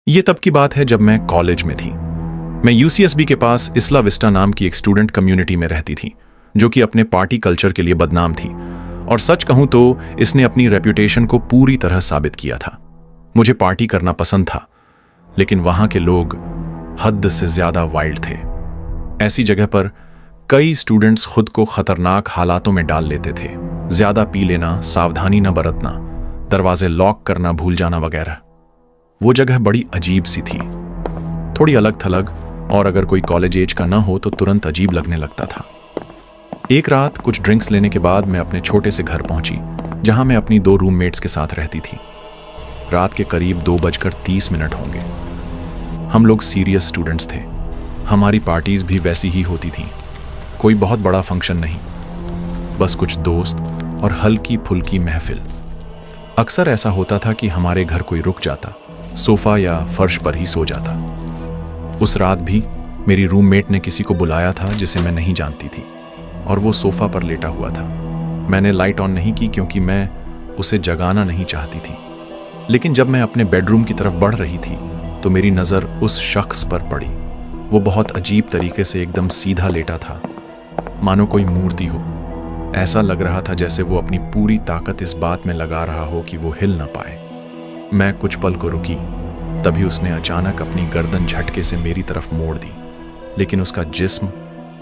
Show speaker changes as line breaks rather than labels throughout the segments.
ये तब की बात है जब मैं कॉलेज में थी। मैं यूसीएसबी के पास इसला विस्टा नाम की एक स्टूडेंट कम्युनिटी में रहती थी, जो कि अपने पार्टी कल्चर के लिए बदनाम थी। और सच कहूं तो इसने अपनी रेप्यूटेशन को पूरी तरह साबित किया था। मुझे पार्टी करना पसंद था, लेकिन वहां के लोग हद से ज्यादा वाइल्ड थे। ऐसी जगह पर कई स्टूडेंट्स खुद को खतरनाक हालातों में डाल लेते थे। ज्यादा पी लेना, सावधानी न बरतना, दरवाजे लॉक करना भूल जाना वगैरह। वो जगह बड़ी अजीब सी थी, थोड़ी अलग थलग, और अगर कोई कॉलेज एज का ना हो तो तुरंत अजीब लगने लगता था। एक रात कुछ ड्रिंक्स लेने के बाद मैं अपने छोटे से घर पहुंची, जहां मैं अपनी 2 रूममेट्स के साथ रहती थी। रात के करीब 2:30 होंगे। हम लोग सीरियस स्टूडेंट्स थे। हमारी पार्टीज भी वैसी ही होती थीं। कोई बहुत बड़ा फंक्शन नहीं, बस कुछ दोस्त और हल्की फुल्की महफिल। अक्सर ऐसा होता था कि हमारे घर कोई रुक जाता, सोफा या फर्श पर ही सो जाता। उस रात भी मेरी रूममेट ने किसी को बुलाया था जिसे मैं नहीं जानती थी, और वो सोफा पर लेटा हुआ था। मैंने लाइट ऑन नहीं की क्योंकि मैं उसे जगाना नहीं चाहती थी। लेकिन जब मैं अपने बेडरूम की तरफ बढ़ रही थी तो मेरी नज़र उस शख्स पर पड़ी। वो बहुत अजीब तरीके से एकदम सीधा लेटा था, मानो कोई मूर्ति हो। ऐसा लग रहा था जैसे वो अपनी पूरी ताकत इस बात में लगा रहा हो कि वो हिल ना पाए। मैं कुछ पल को रुकी, तभी उसने अचानक अपनी गर्दन झटके से मेरी तरफ मोड़ दी, लेकिन उसका जिस्म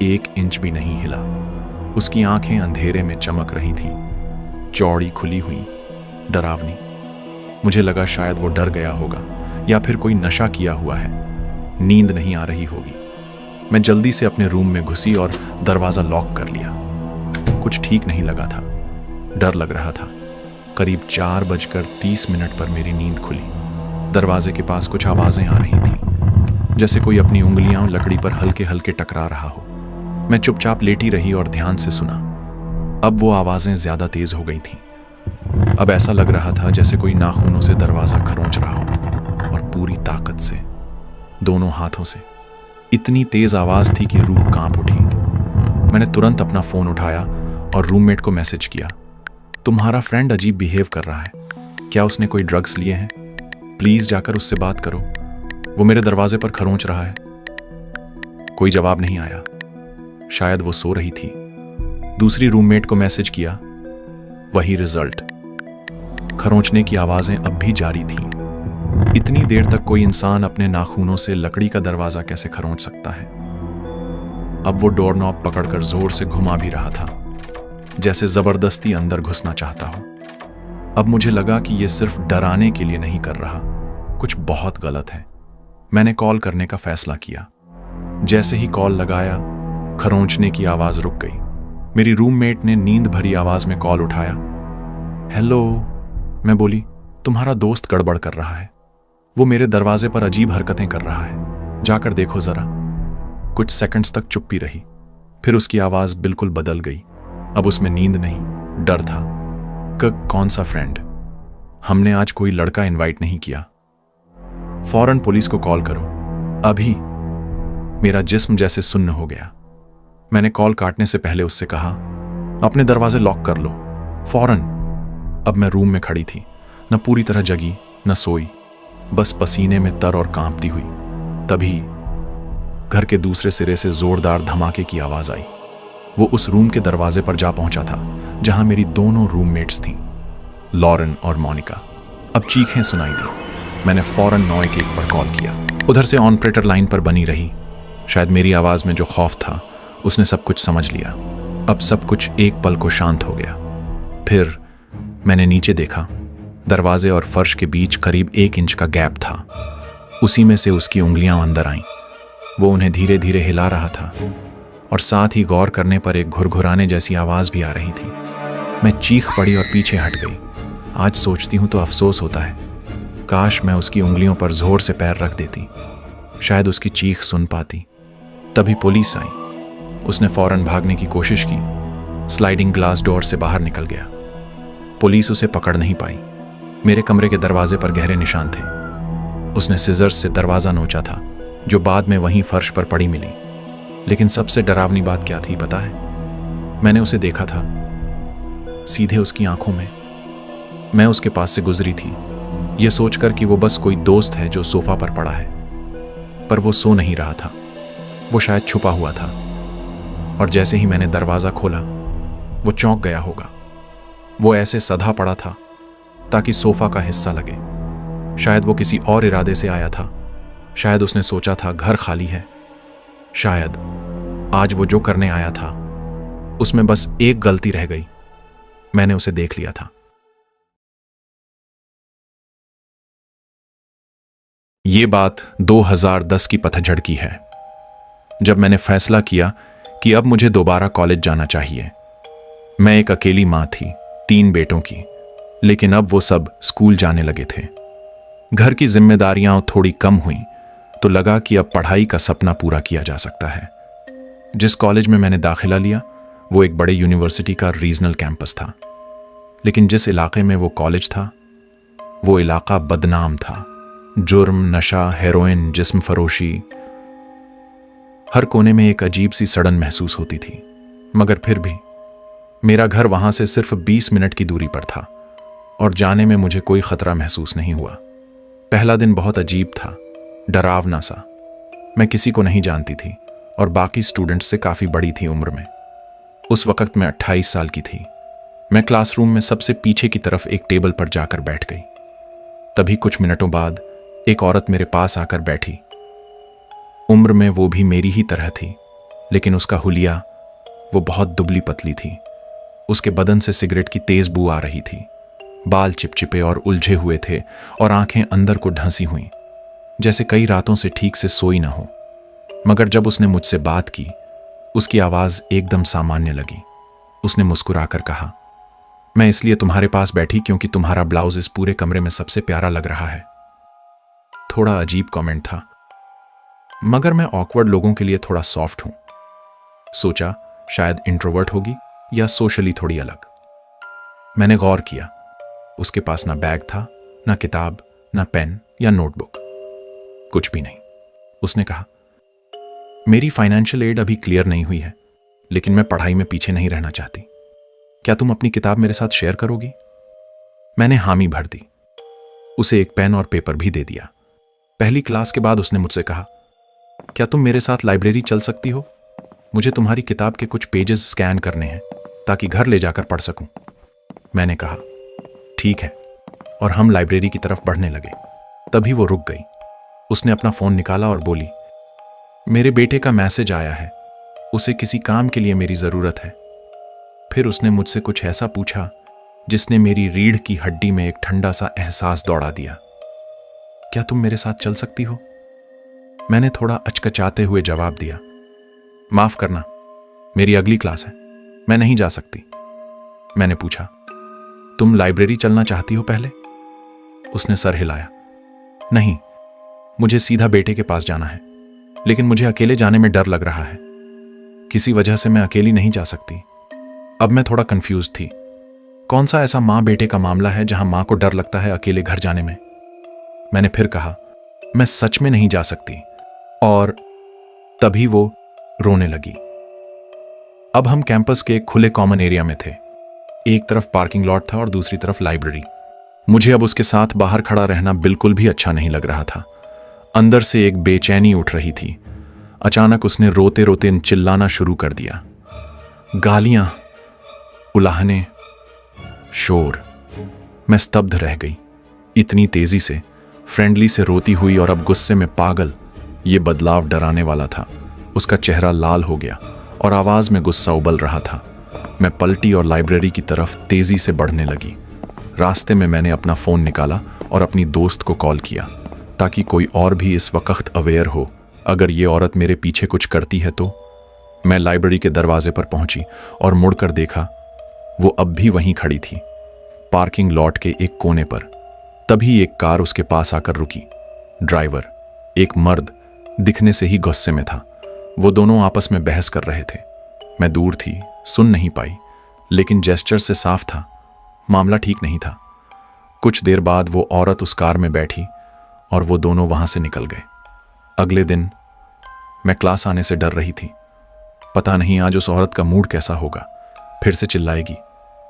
1 इंच भी नहीं हिला। उसकी आंखें अंधेरे में चमक रही थीं, चौड़ी खुली हुई, डरावनी। मुझे लगा शायद वो डर गया होगा या फिर कोई नशा किया हुआ है, नींद नहीं आ रही होगी। मैं जल्दी से अपने रूम में घुसी और दरवाज़ा लॉक कर लिया। कुछ ठीक नहीं लगा था, डर लग रहा था। करीब 4:30 पर मेरी नींद खुली। दरवाजे के पास कुछ आवाज़ें आ रही थीं, जैसे कोई अपनी उंगलियां लकड़ी पर हल्के हल्के टकरा रहा हो। मैं चुपचाप लेटी रही और ध्यान से सुना। अब वो आवाज़ें ज़्यादा तेज़ हो गई थीं। अब ऐसा लग रहा था जैसे कोई नाखूनों से दरवाज़ा खरोंच रहा हो, और पूरी ताकत से, दोनों हाथों से। इतनी तेज़ आवाज़ थी कि रूह कांप उठी। मैंने तुरंत अपना फ़ोन उठाया और रूममेट को मैसेज किया, तुम्हारा फ्रेंड अजीब बिहेव कर रहा है, क्या उसने कोई ड्रग्स लिए हैं? प्लीज़ जाकर उससे बात करो, वो मेरे दरवाजे पर खरोंच रहा है। कोई जवाब नहीं आया, शायद वो सो रही थी। दूसरी रूममेट को मैसेज किया, वही रिजल्ट। खरोंचने की आवाज़ें अब भी जारी थीं। इतनी देर तक कोई इंसान अपने नाखूनों से लकड़ी का दरवाज़ा कैसे खरोंच सकता है? अब वो डोर नॉब पकड़कर जोर से घुमा भी रहा था, जैसे जबरदस्ती अंदर घुसना चाहता हो। अब मुझे लगा कि ये सिर्फ डराने के लिए नहीं कर रहा, कुछ बहुत गलत है। मैंने कॉल करने का फैसला किया। जैसे ही कॉल लगाया, खरोंचने की आवाज रुक गई। मेरी रूममेट ने नींद भरी आवाज में कॉल उठाया। हेलो, मैं बोली, तुम्हारा दोस्त गड़बड़ कर रहा है, वो मेरे दरवाजे पर अजीब हरकतें कर रहा है, जाकर देखो जरा। कुछ सेकंड्स तक चुप्पी रही, फिर उसकी आवाज बिल्कुल बदल गई। अब उसमें नींद नहीं, डर था। कौन सा फ्रेंड? हमने आज कोई लड़का इनवाइट नहीं किया। फौरन पुलिस को कॉल करो, अभी। मेरा जिस्म जैसे सुन्न हो गया। मैंने कॉल काटने से पहले उससे कहा, अपने दरवाजे लॉक कर लो, फौरन। अब मैं रूम में खड़ी थी, न पूरी तरह जगी न सोई, बस पसीने में तर और कांपती हुई। तभी घर के दूसरे सिरे से जोरदार धमाके की आवाज आई। वो उस रूम के दरवाजे पर जा पहुंचा था जहां मेरी दोनों रूममेट्स थीं, लॉरेन और मोनिका। अब चीखें सुनाई दी। मैंने फौरन 911 पर कॉल किया। उधर से ऑपरेटर लाइन पर बनी रही। शायद मेरी आवाज में जो खौफ था उसने सब कुछ समझ लिया। अब सब कुछ एक पल को शांत हो गया। फिर मैंने नीचे देखा। दरवाजे और फर्श के बीच करीब 1 इंच का गैप था। उसी में से उसकी उंगलियां अंदर आईं। वो उन्हें धीरे धीरे हिला रहा था, और साथ ही गौर करने पर एक घुरघुराने जैसी आवाज भी आ रही थी। मैं चीख पड़ी और पीछे हट गई। आज सोचती हूं तो अफसोस होता है, काश मैं उसकी उंगलियों पर जोर से पैर रख देती, शायद उसकी चीख सुन पाती। तभी पुलिस आई। उसने फौरन भागने की कोशिश की, स्लाइडिंग ग्लास डोर से बाहर निकल गया। पुलिस उसे पकड़ नहीं पाई। मेरे कमरे के दरवाजे पर गहरे निशान थे। उसने सिजर्स से दरवाज़ा नोचा था, जो बाद में वहीं फर्श पर पड़ी मिली। लेकिन सबसे डरावनी बात क्या थी पता है? मैंने उसे देखा था, सीधे उसकी आंखों में। मैं उसके पास से गुजरी थी, ये सोचकर कि वो बस कोई दोस्त है जो सोफा पर पड़ा है। पर वो सो नहीं रहा था, वो शायद छुपा हुआ था। और जैसे ही मैंने दरवाज़ा खोला, वो चौंक गया होगा। वो ऐसे सधा पड़ा था ताकि सोफा का हिस्सा लगे। शायद वो किसी और इरादे से आया था। शायद उसने सोचा था घर खाली है। शायद आज वो जो करने आया था उसमें बस एक गलती रह गई। मैंने उसे देख लिया था। ये बात 2010 की पतझड़ की है, जब मैंने फैसला किया कि अब मुझे दोबारा कॉलेज जाना चाहिए। मैं एक अकेली माँ थी, 3 बेटों की, लेकिन अब वो सब स्कूल जाने लगे थे। घर की जिम्मेदारियां थोड़ी कम हुई तो लगा कि अब पढ़ाई का सपना पूरा किया जा सकता है। जिस कॉलेज में मैंने दाखिला लिया वो एक बड़े यूनिवर्सिटी का रीजनल कैंपस था, लेकिन जिस इलाके में वो कॉलेज था वो इलाका बदनाम था। जुर्म, नशा, हेरोइन, जिस्म फरोशी, हर कोने में एक अजीब सी सड़न महसूस होती थी। मगर फिर भी मेरा घर वहां से सिर्फ 20 मिनट की दूरी पर था और जाने में मुझे कोई खतरा महसूस नहीं हुआ। पहला दिन बहुत अजीब था, डरावना सा। मैं किसी को नहीं जानती थी और बाकी स्टूडेंट्स से काफ़ी बड़ी थी उम्र में। उस वक्त मैं 28 साल की थी। मैं क्लासरूम में सबसे पीछे की तरफ एक टेबल पर जाकर बैठ गई। तभी कुछ मिनटों बाद एक औरत मेरे पास आकर बैठी। उम्र में वो भी मेरी ही तरह थी, लेकिन उसका हुलिया, वो बहुत दुबली पतली थी। उसके बदन से सिगरेट की तेज बू आ रही थी। बाल चिपचिपे और उलझे हुए थे और आंखें अंदर को ढंसी हुई, जैसे कई रातों से ठीक से सोई ना हो। मगर जब उसने मुझसे बात की, उसकी आवाज एकदम सामान्य लगी। उसने मुस्कुराकर कहा, मैं इसलिए तुम्हारे पास बैठी क्योंकि तुम्हारा ब्लाउज इस पूरे कमरे में सबसे प्यारा लग रहा है। थोड़ा अजीब कमेंट था, मगर मैं ऑकवर्ड लोगों के लिए थोड़ा सॉफ्ट हूं। सोचा शायद इंट्रोवर्ट होगी या सोशली थोड़ी अलग। मैंने गौर किया, उसके पास ना बैग था, ना किताब, ना पेन या नोटबुक, कुछ भी नहीं। उसने कहा, मेरी फाइनेंशियल एड अभी क्लियर नहीं हुई है, लेकिन मैं पढ़ाई में पीछे नहीं रहना चाहती। क्या तुम अपनी किताब मेरे साथ शेयर करोगी? मैंने हामी भर दी। उसे एक पेन और पेपर भी दे दिया। पहली क्लास के बाद उसने मुझसे कहा, क्या तुम मेरे साथ लाइब्रेरी चल सकती हो? मुझे तुम्हारी किताब के कुछ पेजेस स्कैन करने हैं ताकि घर ले जाकर पढ़ सकूं। मैंने कहा, ठीक है, और हम लाइब्रेरी की तरफ बढ़ने लगे। तभी वो रुक गई। उसने अपना फोन निकाला और बोली, मेरे बेटे का मैसेज आया है, उसे किसी काम के लिए मेरी जरूरत है। फिर उसने मुझसे कुछ ऐसा पूछा जिसने मेरी रीढ़ की हड्डी में एक ठंडा सा एहसास दौड़ा दिया। क्या तुम मेरे साथ चल सकती हो? मैंने थोड़ा अचकचाते हुए जवाब दिया, माफ करना, मेरी अगली क्लास है, मैं नहीं जा सकती। मैंने पूछा, तुम लाइब्रेरी चलना चाहती हो पहले? उसने सर हिलाया, नहीं, मुझे सीधा बेटे के पास जाना है, लेकिन मुझे अकेले जाने में डर लग रहा है। किसी वजह से मैं अकेली नहीं जा सकती। अब मैं थोड़ा कंफ्यूज थी। कौन सा ऐसा माँ बेटे का मामला है जहां माँ को डर लगता है अकेले घर जाने में? मैंने फिर कहा, मैं सच में नहीं जा सकती। और तभी वो रोने लगी। अब हम कैंपस के एक खुले कॉमन एरिया में थे। एक तरफ पार्किंग लॉट था और दूसरी तरफ लाइब्रेरी। मुझे अब उसके साथ बाहर खड़ा रहना बिल्कुल भी अच्छा नहीं लग रहा था। अंदर से एक बेचैनी उठ रही थी। अचानक उसने रोते रोते चिल्लाना शुरू कर दिया। गालियां, उलाहने, शोर। मैं स्तब्ध रह गई। इतनी तेजी से, फ्रेंडली से रोती हुई और अब गुस्से में पागल। ये बदलाव डराने वाला था। उसका चेहरा लाल हो गया और आवाज में गुस्सा उबल रहा था। मैं पलटी और लाइब्रेरी की तरफ तेजी से बढ़ने लगी। रास्ते में मैंने अपना फोन निकाला और अपनी दोस्त को कॉल किया ताकि कोई और भी इस वक्त अवेयर हो अगर ये औरत मेरे पीछे कुछ करती है तो। मैं लाइब्रेरी के दरवाजे पर पहुंची और मुड़कर देखा, वो अब भी वहीं खड़ी थी, पार्किंग लॉट के एक कोने पर। तभी एक कार उसके पास आकर रुकी। ड्राइवर, एक मर्द, दिखने से ही गुस्से में था। वो दोनों आपस में बहस कर रहे थे। मैं दूर थी, सुन नहीं पाई, लेकिन जेस्चर से साफ था मामला ठीक नहीं था। कुछ देर बाद वो औरत उस कार में बैठी और वो दोनों वहां से निकल गए। अगले दिन मैं क्लास आने से डर रही थी। पता नहीं आज उस औरत का मूड कैसा होगा, फिर से चिल्लाएगी,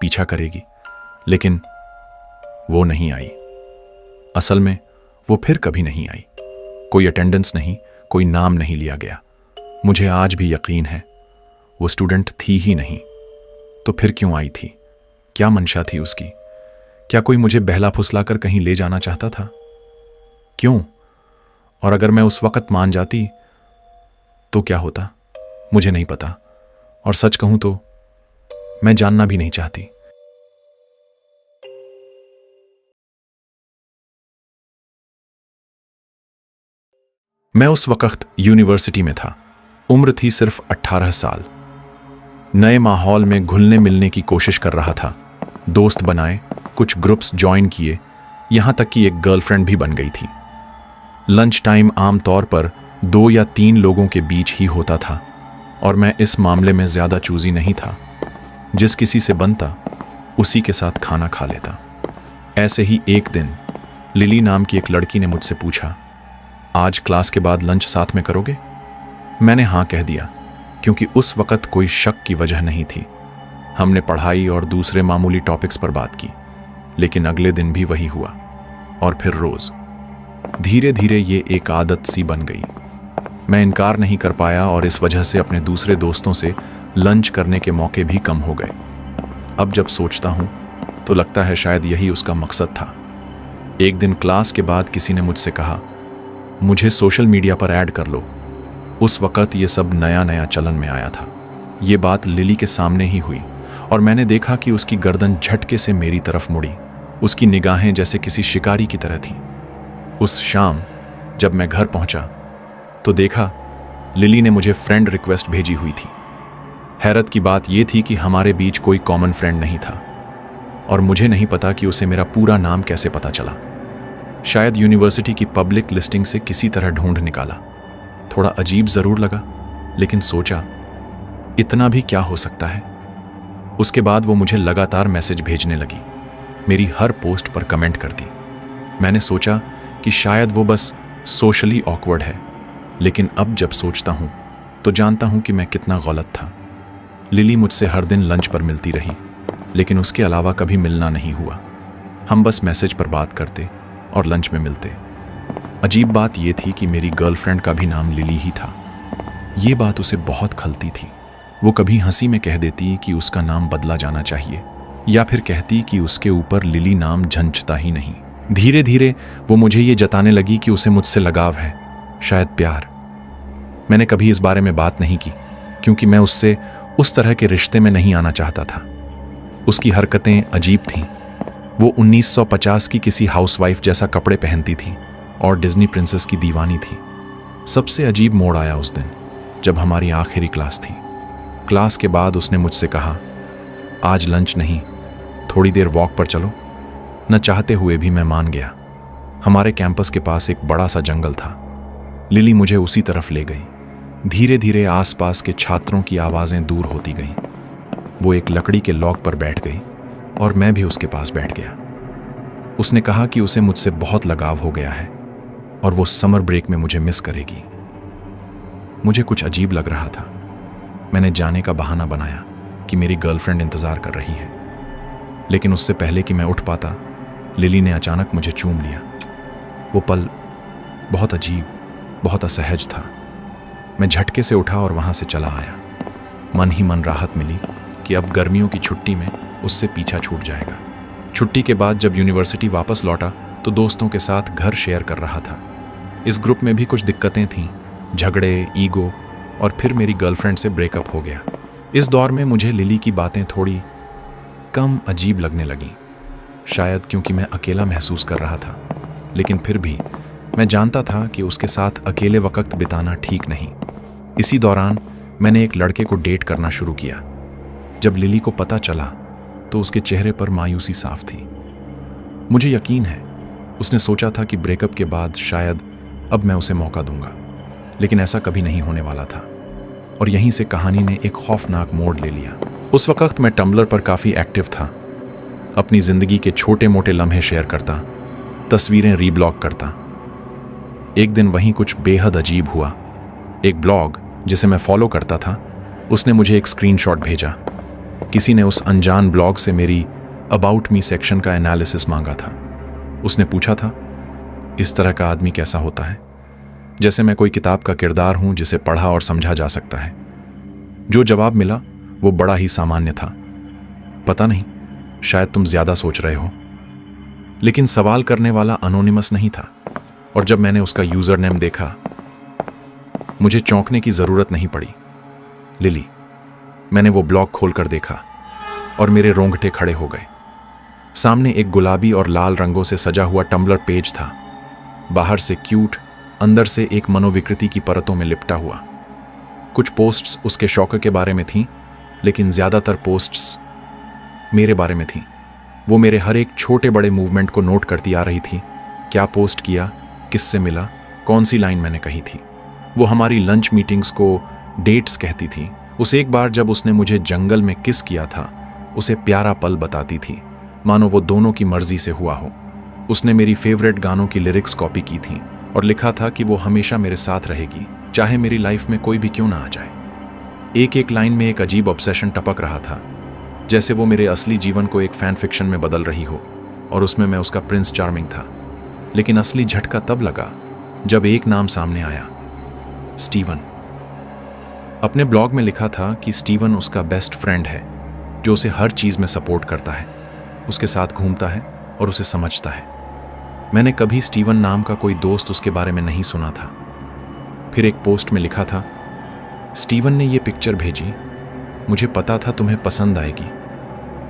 पीछा करेगी, लेकिन वो नहीं आई। असल में वो फिर कभी नहीं आई। कोई अटेंडेंस नहीं, कोई नाम नहीं लिया गया। मुझे आज भी यकीन है वो स्टूडेंट थी ही नहीं। तो फिर क्यों आई थी? क्या मंशा थी उसकी? क्या कोई मुझे बहला फुसलाकर कहीं ले जाना चाहता था? क्यों? और अगर मैं उस वक्त मान जाती तो क्या होता? मुझे नहीं पता, और सच कहूं तो मैं जानना भी नहीं चाहती। मैं उस वक्त यूनिवर्सिटी में था। उम्र थी सिर्फ 18 साल। नए माहौल में घुलने मिलने की कोशिश कर रहा था। दोस्त बनाए, कुछ ग्रुप्स ज्वाइन किए, यहां तक कि एक गर्लफ्रेंड भी बन गई थी। लंच टाइम आमतौर पर 2 या 3 लोगों के बीच ही होता था, और मैं इस मामले में ज्यादा चूजी नहीं था। जिस किसी से बनता उसी के साथ खाना खा लेता। ऐसे ही एक दिन लिली नाम की एक लड़की ने मुझसे पूछा, आज क्लास के बाद लंच साथ में करोगे? मैंने हाँ कह दिया, क्योंकि उस वक्त कोई शक की वजह नहीं थी। हमने पढ़ाई और दूसरे मामूली टॉपिक्स पर बात की, लेकिन अगले दिन भी वही हुआ, और फिर रोज। धीरे धीरे ये एक आदत सी बन गई। मैं इनकार नहीं कर पाया, और इस वजह से अपने दूसरे दोस्तों से लंच करने के मौके भी कम हो गए। अब जब सोचता हूं तो लगता है शायद यही उसका मकसद था। एक दिन क्लास के बाद किसी ने मुझसे कहा, मुझे सोशल मीडिया पर ऐड कर लो। उस वक्त ये सब नया नया चलन में आया था। ये बात लिली के सामने ही हुई, और मैंने देखा कि उसकी गर्दन झटके से मेरी तरफ मुड़ी। उसकी निगाहें जैसे किसी शिकारी की तरह थीं। उस शाम जब मैं घर पहुंचा तो देखा लिली ने मुझे फ्रेंड रिक्वेस्ट भेजी हुई थी। हैरत की बात यह थी कि हमारे बीच कोई कॉमन फ्रेंड नहीं था, और मुझे नहीं पता कि उसे मेरा पूरा नाम कैसे पता चला। शायद यूनिवर्सिटी की पब्लिक लिस्टिंग से किसी तरह ढूंढ निकाला। थोड़ा अजीब जरूर लगा, लेकिन सोचा इतना भी क्या हो सकता है। उसके बाद वो मुझे लगातार मैसेज भेजने लगी, मेरी हर पोस्ट पर कमेंट करती। मैंने सोचा कि शायद वो बस सोशली ऑकवर्ड है, लेकिन अब जब सोचता हूं तो जानता हूं कि मैं कितना गलत था। लिली मुझसे हर दिन लंच पर मिलती रही, लेकिन उसके अलावा कभी मिलना नहीं हुआ। हम बस मैसेज पर बात करते और लंच में मिलते। अजीब बात यह थी कि मेरी गर्लफ्रेंड का भी नाम लिली ही था। ये बात उसे बहुत खलती थी। वो कभी हंसी में कह देती कि उसका नाम बदला जाना चाहिए, या फिर कहती कि उसके ऊपर लिली नाम झंझता ही नहीं। धीरे धीरे वो मुझे ये जताने लगी कि उसे मुझसे लगाव है, शायद प्यार। मैंने कभी इस बारे में बात नहीं की, क्योंकि मैं उससे उस तरह के रिश्ते में नहीं आना चाहता था। उसकी हरकतें अजीब थीं। वो 1950 की किसी हाउसवाइफ जैसा कपड़े पहनती थी और डिज्नी प्रिंसेस की दीवानी थी। सबसे अजीब मोड़ आया उस दिन, जब हमारी आखिरी क्लास थी। क्लास के बाद उसने मुझसे कहा, आज लंच नहीं, थोड़ी देर वॉक पर चलो। न चाहते हुए भी मैं मान गया। हमारे कैंपस के पास एक बड़ा सा जंगल था। लिली मुझे उसी तरफ ले गई। धीरे धीरे आसपास के छात्रों की आवाज़ें दूर होती गईं। वो एक लकड़ी के लॉग पर बैठ गई और मैं भी उसके पास बैठ गया। उसने कहा कि उसे मुझसे बहुत लगाव हो गया है और वो समर ब्रेक में मुझे मिस करेगी। मुझे कुछ अजीब लग रहा था। मैंने जाने का बहाना बनाया कि मेरी गर्लफ्रेंड इंतज़ार कर रही है, लेकिन उससे पहले कि मैं उठ पाता, लिली ने अचानक मुझे चूम लिया। वो पल बहुत अजीब, बहुत असहज था। मैं झटके से उठा और वहाँ से चला आया। मन ही मन राहत मिली कि अब गर्मियों की छुट्टी में उससे पीछा छूट जाएगा। छुट्टी के बाद जब यूनिवर्सिटी वापस लौटा तो दोस्तों के साथ घर शेयर कर रहा था। इस ग्रुप में भी कुछ दिक्कतें थीं, झगड़े, ईगो, और फिर मेरी गर्लफ्रेंड से ब्रेकअप हो गया। इस दौर में मुझे लिली की बातें थोड़ी कम अजीब लगने लगीं, शायद क्योंकि मैं अकेला महसूस कर रहा था। लेकिन फिर भी मैं जानता था कि उसके साथ अकेले वक्त बिताना ठीक नहीं। इसी दौरान मैंने एक लड़के को डेट करना शुरू किया। जब लिली को पता चला तो उसके चेहरे पर मायूसी साफ थी। मुझे यकीन है उसने सोचा था कि ब्रेकअप के बाद शायद अब मैं उसे मौका दूंगा, लेकिन ऐसा कभी नहीं होने वाला था। और यहीं से कहानी ने एक खौफनाक मोड़ ले लिया। उस वक्त मैं टम्बलर पर काफ़ी एक्टिव था। अपनी ज़िंदगी के छोटे मोटे लम्हे शेयर करता, तस्वीरें रीब्लॉग करता। एक दिन वहीं कुछ बेहद अजीब हुआ। एक ब्लॉग जिसे मैं फॉलो करता था, उसने मुझे एक स्क्रीनशॉट भेजा। किसी ने उस अनजान ब्लॉग से मेरी अबाउट मी सेक्शन का एनालिसिस मांगा था। उसने पूछा था, इस तरह का आदमी कैसा होता है, जैसे मैं कोई किताब का किरदार हूं जिसे पढ़ा और समझा जा सकता है। जो जवाब मिला वो बड़ा ही सामान्य था। पता नहीं, शायद तुम ज्यादा सोच रहे हो। लेकिन सवाल करने वाला अनोनिमस नहीं था, और जब मैंने उसका यूजर नेम देखा, मुझे चौंकने की जरूरत नहीं पड़ी। लिली। मैंने वो ब्लॉग खोलकर देखा और मेरे रोंगटे खड़े हो गए। सामने एक गुलाबी और लाल रंगों से सजा हुआ टम्बलर पेज था, बाहर से क्यूट, अंदर से एक मनोविकृति की परतों में लिपटा हुआ। कुछ पोस्ट्स उसके शौक के बारे में थीं, लेकिन ज्यादातर पोस्ट्स मेरे बारे में थीं। वो मेरे हर एक छोटे बड़े मूवमेंट को नोट करती आ रही थी। क्या पोस्ट किया, किससे मिला, कौन सी लाइन मैंने कही थी। वो हमारी लंच मीटिंग्स को डेट्स कहती थी। उस एक बार जब उसने मुझे जंगल में किस किया था, उसे प्यारा पल बताती थी, मानो वो दोनों की मर्जी से हुआ हो। उसने मेरी फेवरेट गानों की लिरिक्स कॉपी की थी और लिखा था कि वो हमेशा मेरे साथ रहेगी, चाहे मेरी लाइफ में कोई भी क्यों ना आ जाए। एक एक लाइन में एक अजीब ऑब्सेशन टपक रहा था, जैसे वो मेरे असली जीवन को एक फैन फिक्शन में बदल रही हो और उसमें मैं उसका प्रिंस चार्मिंग था। लेकिन असली झटका तब लगा जब एक नाम सामने आया, स्टीवन। अपने ब्लॉग में लिखा था कि स्टीवन उसका बेस्ट फ्रेंड है, जो उसे हर चीज में सपोर्ट करता है, उसके साथ घूमता है और उसे समझता है। मैंने कभी स्टीवन नाम का कोई दोस्त उसके बारे में नहीं सुना था। फिर एक पोस्ट में लिखा था, स्टीवन ने ये पिक्चर भेजी, मुझे पता था तुम्हें पसंद आएगी।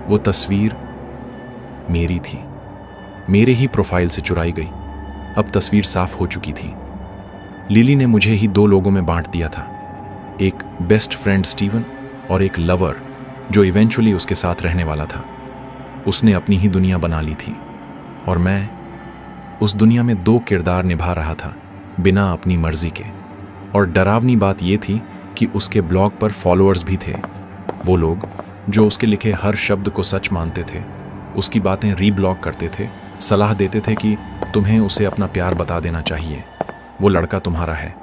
वो तस्वीर मेरी थी, मेरे ही प्रोफाइल से चुराई गई। अब तस्वीर साफ हो चुकी थी। लिली ने मुझे ही दो लोगों में बांट दिया था, एक बेस्ट फ्रेंड स्टीवन और एक लवर जो इवेंचुअली उसके साथ रहने वाला था। उसने अपनी ही दुनिया बना ली थी और मैं उस दुनिया में दो किरदार निभा रहा था, बिना अपनी मर्जी के। और डरावनी बात यह थी कि उसके ब्लॉग पर फॉलोअर्स भी थे, वो लोग जो उसके लिखे हर शब्द को सच मानते थे, उसकी बातें रीब्लॉग करते थे, सलाह देते थे कि तुम्हें उसे अपना प्यार बता देना चाहिए, वो लड़का तुम्हारा है।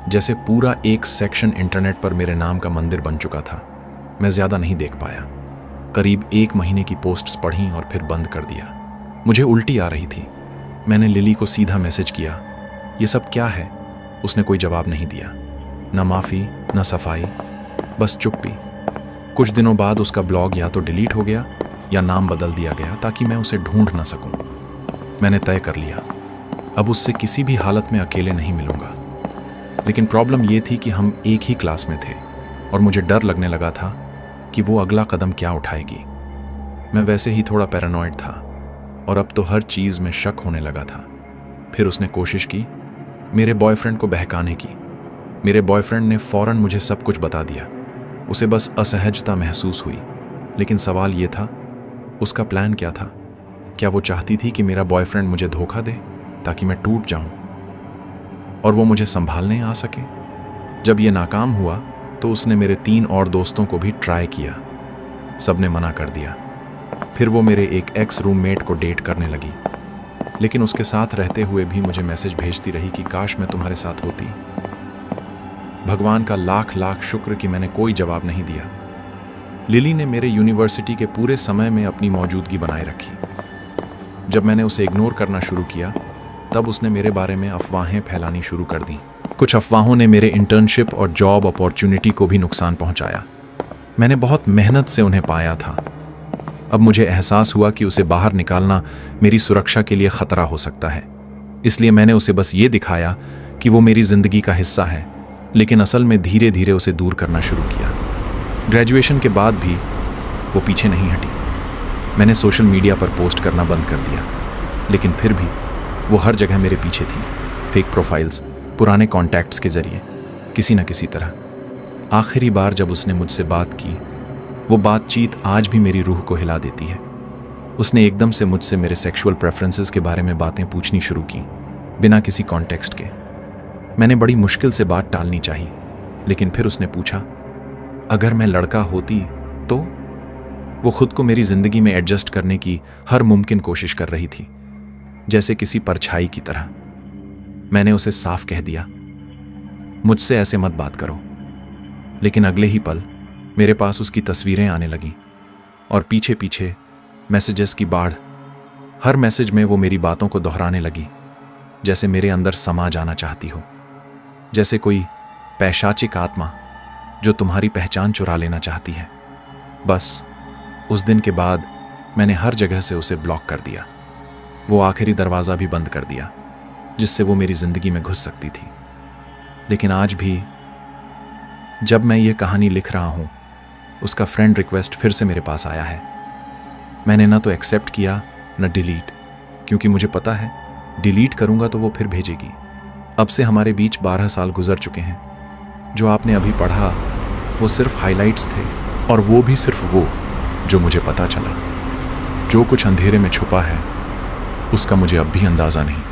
जैसे पूरा एक सेक्शन इंटरनेट पर मेरे नाम का मंदिर बन चुका था। मैं ज्यादा नहीं देख पाया, करीब 1 महीने की पोस्ट्स पढ़ी और फिर बंद कर दिया। मुझे उल्टी आ रही थी। मैंने लिली को सीधा मैसेज किया, ये सब क्या है? उसने कोई जवाब नहीं दिया, ना माफ़ी ना सफाई, बस चुप्पी। कुछ दिनों बाद उसका ब्लॉग या तो डिलीट हो गया या नाम बदल दिया गया ताकि मैं उसे ढूंढ ना सकूं। मैंने तय कर लिया, अब उससे किसी भी हालत में अकेले नहीं मिलूंगा। लेकिन प्रॉब्लम ये थी कि हम एक ही क्लास में थे और मुझे डर लगने लगा था कि वो अगला कदम क्या उठाएगी। मैं वैसे ही थोड़ा पैरानॉइड था और अब तो हर चीज़ में शक होने लगा था। फिर उसने कोशिश की मेरे बॉयफ्रेंड को बहकाने की। मेरे बॉयफ्रेंड ने फौरन मुझे सब कुछ बता दिया। उसे बस असहजता महसूस हुई। लेकिन सवाल ये था, उसका प्लान क्या था? क्या वो चाहती थी कि मेरा बॉयफ्रेंड मुझे धोखा दे ताकि मैं टूट जाऊं और वो मुझे संभालने आ सके? जब ये नाकाम हुआ तो उसने मेरे 3 और दोस्तों को भी ट्राई किया, सबने मना कर दिया। फिर वो मेरे एक एक्स रूममेट को डेट करने लगी, लेकिन उसके साथ रहते हुए भी मुझे मैसेज भेजती रही कि काश मैं तुम्हारे साथ होती। भगवान का लाख लाख शुक्र कि मैंने कोई जवाब नहीं दिया। लिली ने मेरे यूनिवर्सिटी के पूरे समय में अपनी मौजूदगी बनाए रखी। जब मैंने उसे इग्नोर करना शुरू किया, तब उसने मेरे बारे में अफवाहें फैलानी शुरू कर दी। कुछ अफवाहों ने मेरे इंटर्नशिप और जॉब अपॉर्चुनिटी को भी नुकसान पहुंचाया। मैंने बहुत मेहनत से उन्हें पाया था। अब मुझे एहसास हुआ कि उसे बाहर निकालना मेरी सुरक्षा के लिए खतरा हो सकता है। इसलिए मैंने उसे बस ये दिखाया कि वो मेरी जिंदगी का हिस्सा है, लेकिन असल में धीरे धीरे उसे दूर करना शुरू किया। ग्रेजुएशन के बाद भी वो पीछे नहीं हटी। मैंने सोशल मीडिया पर पोस्ट करना बंद कर दिया, लेकिन फिर भी वो हर जगह मेरे पीछे थी, फेक प्रोफाइल्स, पुराने कॉन्टैक्ट्स के जरिए, किसी न किसी तरह। आखिरी बार जब उसने मुझसे बात की, वो बातचीत आज भी मेरी रूह को हिला देती है। उसने एकदम से मुझसे मेरे सेक्सुअल प्रेफरेंसेस के बारे में बातें पूछनी शुरू की, बिना किसी कॉन्टेक्स्ट के। मैंने बड़ी मुश्किल से बात टालनी चाहिए, लेकिन फिर उसने पूछा, अगर मैं लड़का होती तो? वो खुद को मेरी जिंदगी में एडजस्ट करने की हर मुमकिन कोशिश कर रही थी, जैसे किसी परछाई की तरह। मैंने उसे साफ कह दिया, मुझसे ऐसे मत बात करो। लेकिन अगले ही पल मेरे पास उसकी तस्वीरें आने लगीं और पीछे पीछे मैसेजेस की बाढ़। हर मैसेज में वो मेरी बातों को दोहराने लगी, जैसे मेरे अंदर समा जाना चाहती हो, जैसे कोई पैशाचिक आत्मा जो तुम्हारी पहचान चुरा लेना चाहती है। बस उस दिन के बाद मैंने हर जगह से उसे ब्लॉक कर दिया, वो आखिरी दरवाज़ा भी बंद कर दिया जिससे वो मेरी ज़िंदगी में घुस सकती थी। लेकिन आज भी जब मैं ये कहानी लिख रहा हूँ, उसका फ्रेंड रिक्वेस्ट फिर से मेरे पास आया है। मैंने ना तो एक्सेप्ट किया न डिलीट, क्योंकि मुझे पता है डिलीट करूँगा तो वो फिर भेजेगी। अब से हमारे बीच 12 साल गुजर चुके हैं। जो आपने अभी पढ़ा वो सिर्फ हाइलाइट्स थे, और वो भी सिर्फ वो जो मुझे पता चला। जो कुछ अंधेरे में छुपा है उसका मुझे अब भी अंदाज़ा नहीं।